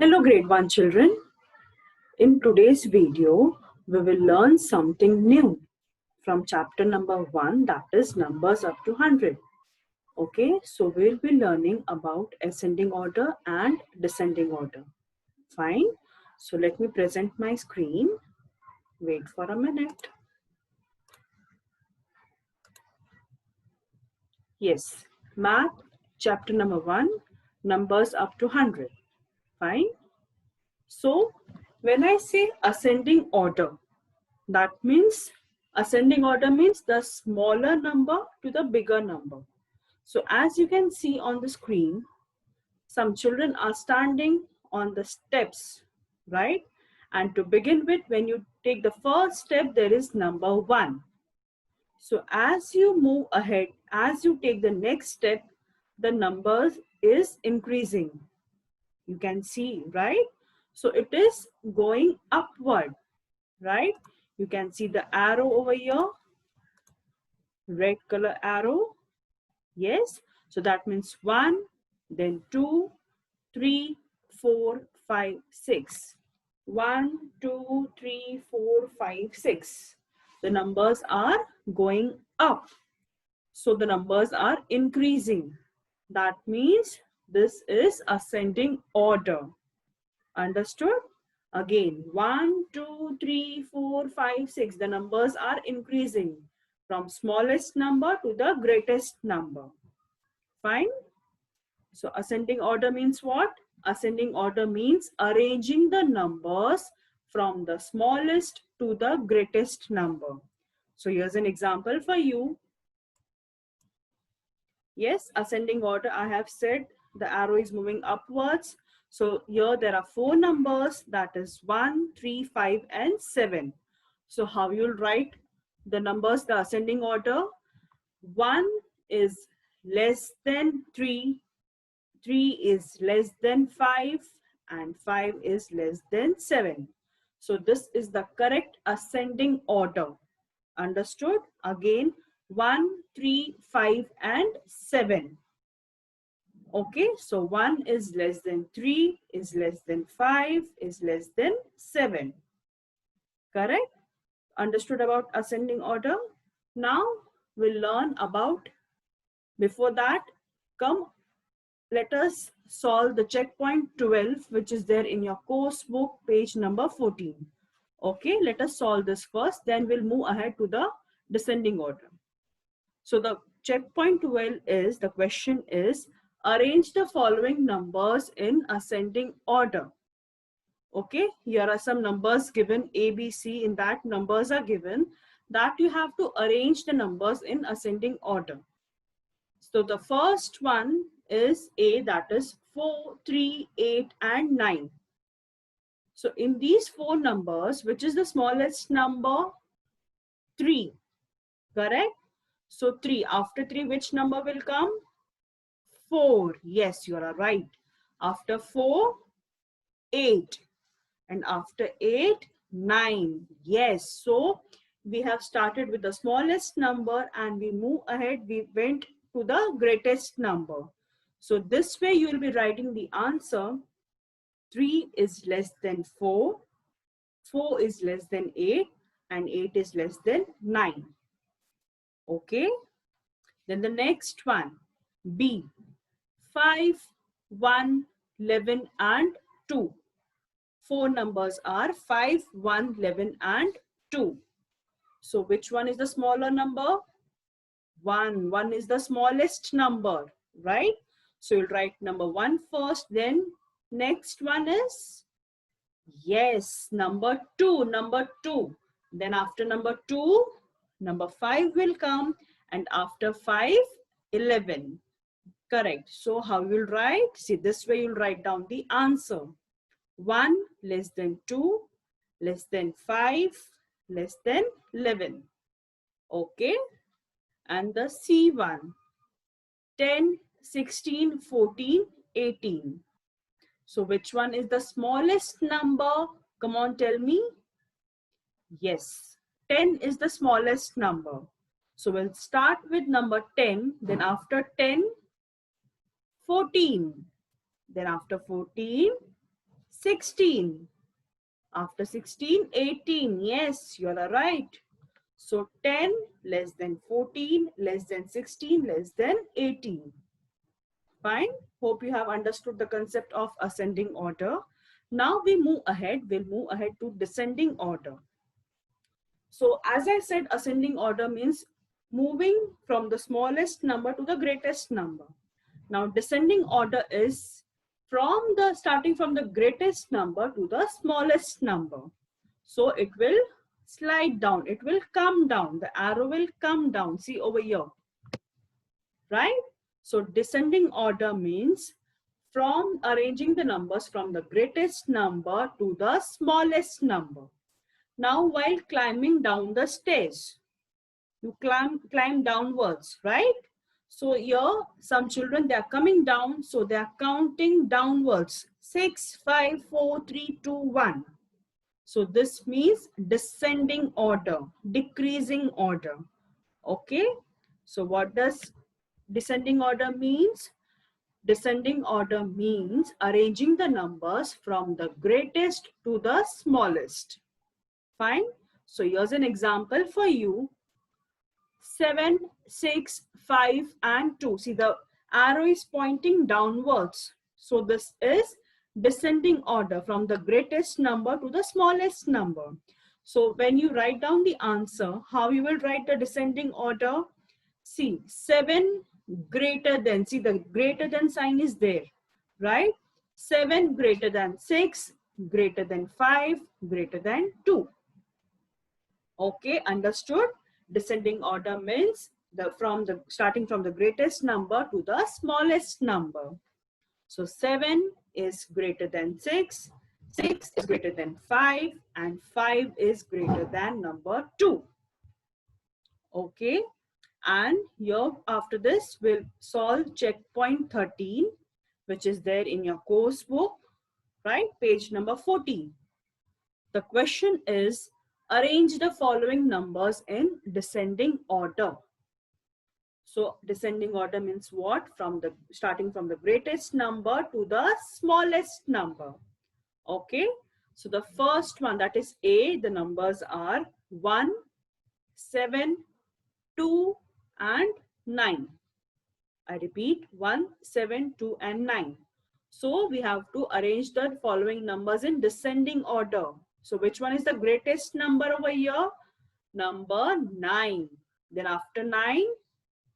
Hello grade 1 children. In today's video, we will learn something new from chapter number 1, that is numbers up to 100. Okay, so we'll be learning about ascending order and descending order. Fine. So let me present my screen. Wait for a minute. Yes, math chapter number 1, numbers up to 100. Fine. So when I say ascending order, that means ascending order means the smaller number to the bigger number. So as you can see on the screen, some children are standing on the steps, right? And to begin with, when you take the first step, there is number 1. So as you move ahead, as you take the next step, the numbers is increasing. You can see, right? So it is going upward, right? You can see the arrow over here, red color arrow. Yes, so that means 1, then 2, 3, 4, 5, 6. 1, 2, 3, 4, 5, 6. The numbers are going up. So the numbers are increasing. That means this is ascending order. Understood? Again, 1, 2, 3, 4, 5, 6. The numbers are increasing from smallest number to the greatest number. Fine. So ascending order means what? Ascending order means arranging the numbers from the smallest to the greatest number. So here's an example for you. Yes, ascending order, I have said the arrow is moving upwards. So here there are 4 numbers, that is 1, 3, 5 and 7. So how you'll write the numbers, the ascending order? 1 is less than 3, 3 is less than 5 and 5 is less than 7. So this is the correct ascending order. Understood? Again, 1, 3, 5 and 7. Okay, so 1 is less than 3, is less than 5, is less than 7. Correct? Understood about ascending order? Now we'll learn about, before that, come let us solve the checkpoint 12, which is there in your course book, page number 14. Okay, let us solve this first, then we'll move ahead to the descending order. So the checkpoint 12 is, the question is, arrange the following numbers in ascending order. Okay, here are some numbers given, A, B, C, in that numbers are given, that you have to arrange the numbers in ascending order. So the first one is A, that is 4, 3, 8 and 9. So in these 4 numbers, which is the smallest number? 3, correct? So 3, after 3, which number will come? 4. Yes, you are right. After 4, 8. And after 8, 9. Yes, so we have started with the smallest number and we move ahead. We went to the greatest number. So this way you will be writing the answer. 3 is less than 4. 4 is less than 8. And 8 is less than 9. Okay. Then the next one, B. 5, 1, 11 and 2. 4 numbers are 5, 1, 11 and 2. So which one is the smaller number? 1. 1 is the smallest number, right? So you'll write number 1 first, then next one is, yes, number 2, number 2. Then after number 2, number 5 will come, and after 5, 11. Correct. So how you'll write? See, this way you'll write down the answer. 1 less than 2, less than 5, less than 11. Okay. And the C one, 10, 16, 14, 18. So which one is the smallest number? Come on, tell me. Yes, 10 is the smallest number. So we'll start with number 10. Then after 10, 14. Then after 14, 16. After 16, 18. Yes, you are right. So 10 less than 14, less than 16, less than 18. Fine. Hope you have understood the concept of ascending order. Now we move ahead. We'll move ahead to descending order. So as I said, ascending order means moving from the smallest number to the greatest number. Now descending order is from the starting from the greatest number to the smallest number. So it will slide down. It will come down. The arrow will come down. See over here. Right? So descending order means from arranging the numbers from the greatest number to the smallest number. Now while climbing down the stairs, you climb downwards, right? So here some children, they are coming down, so they are counting downwards. 6, 5, 4, 3, 2, 1. So this means descending order, decreasing order. Okay. So what does descending order means? Descending order means arranging the numbers from the greatest to the smallest. Fine. So here's an example for you. 7, 6, 5 and 2. See, the arrow is pointing downwards. So this is descending order from the greatest number to the smallest number. So when you write down the answer, how you will write the descending order? See, 7 greater than, see the greater than sign is there, right? 7 greater than 6, greater than 5, greater than 2. Okay, understood? Descending order means starting from the greatest number to the smallest number. So 7 is greater than 6, 6 is greater than 5, and 5 is greater than number 2. Okay, and here after this we'll solve checkpoint 13, which is there in your course book, right? Page number 14. The question is, arrange the following numbers in descending order. So descending order means what? Starting from the greatest number to the smallest number. Okay. So the first one, that is A, the numbers are 1, 7, 2 and 9. I repeat, 1, 7, 2 and 9. So we have to arrange the following numbers in descending order. So which one is the greatest number over here? Number 9. Then after 9,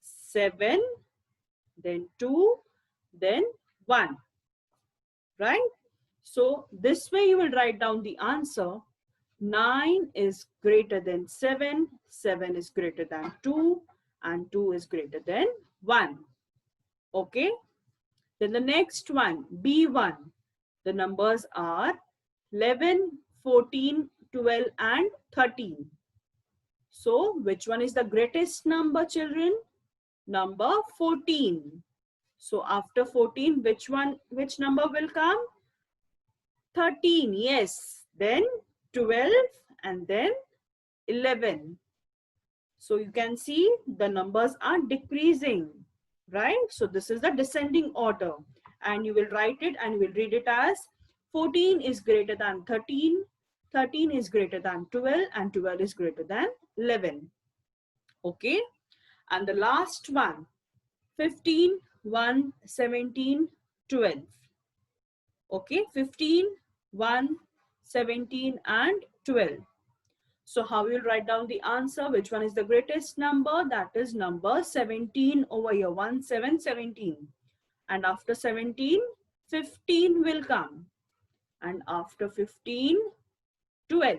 7, then 2, then 1. Right? So this way you will write down the answer. 9 is greater than 7, 7 is greater than 2, and 2 is greater than 1. Okay? Then the next one, B1. The numbers are 11, 14, 12 and 13. So which one is the greatest number, children? Number 14. So after 14, which number will come? 13, yes. Then 12 and then 11. So you can see the numbers are decreasing, right? So this is the descending order, and you will write it and you will read it as 14 is greater than 13, 13 is greater than 12, and 12 is greater than 11. Okay. And the last one, 15, 1, 17, 12. Okay, 15, 1, 17 and 12. So how you will write down the answer? Which one is the greatest number? That is number 17 over here. 1, 7, 17. And after 17, 15 will come. And after 15, 12.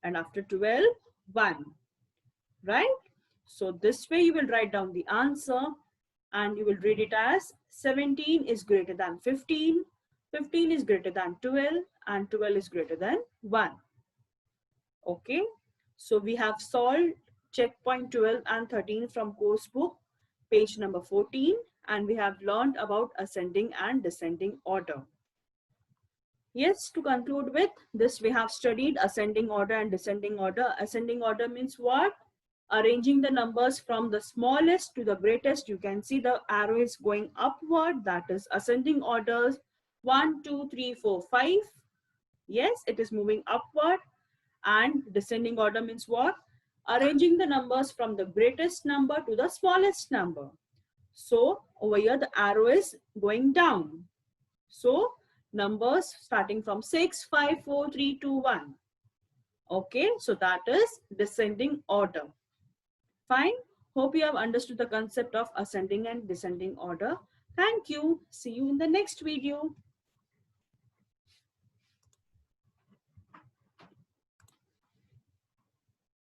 And after 12, 1. Right? So this way you will write down the answer and you will read it as 17 is greater than 15, 15 is greater than 12, and 12 is greater than 1. Okay, so we have solved checkpoint 12 and 13 from course book, page number 14, and we have learned about ascending and descending order. Yes, to conclude with this, we have studied ascending order and descending order. Ascending order means what? Arranging the numbers from the smallest to the greatest. You can see the arrow is going upward, that is ascending orders. 1, 2, 3, 4, 5. Yes, it is moving upward. And descending order means what? Arranging the numbers from the greatest number to the smallest number. So over here, the arrow is going down. So numbers starting from 6, 5, 4, 3, 2, 1. Okay, so that is descending order. Fine. Hope you have understood the concept of ascending and descending order. Thank you. See you in the next video.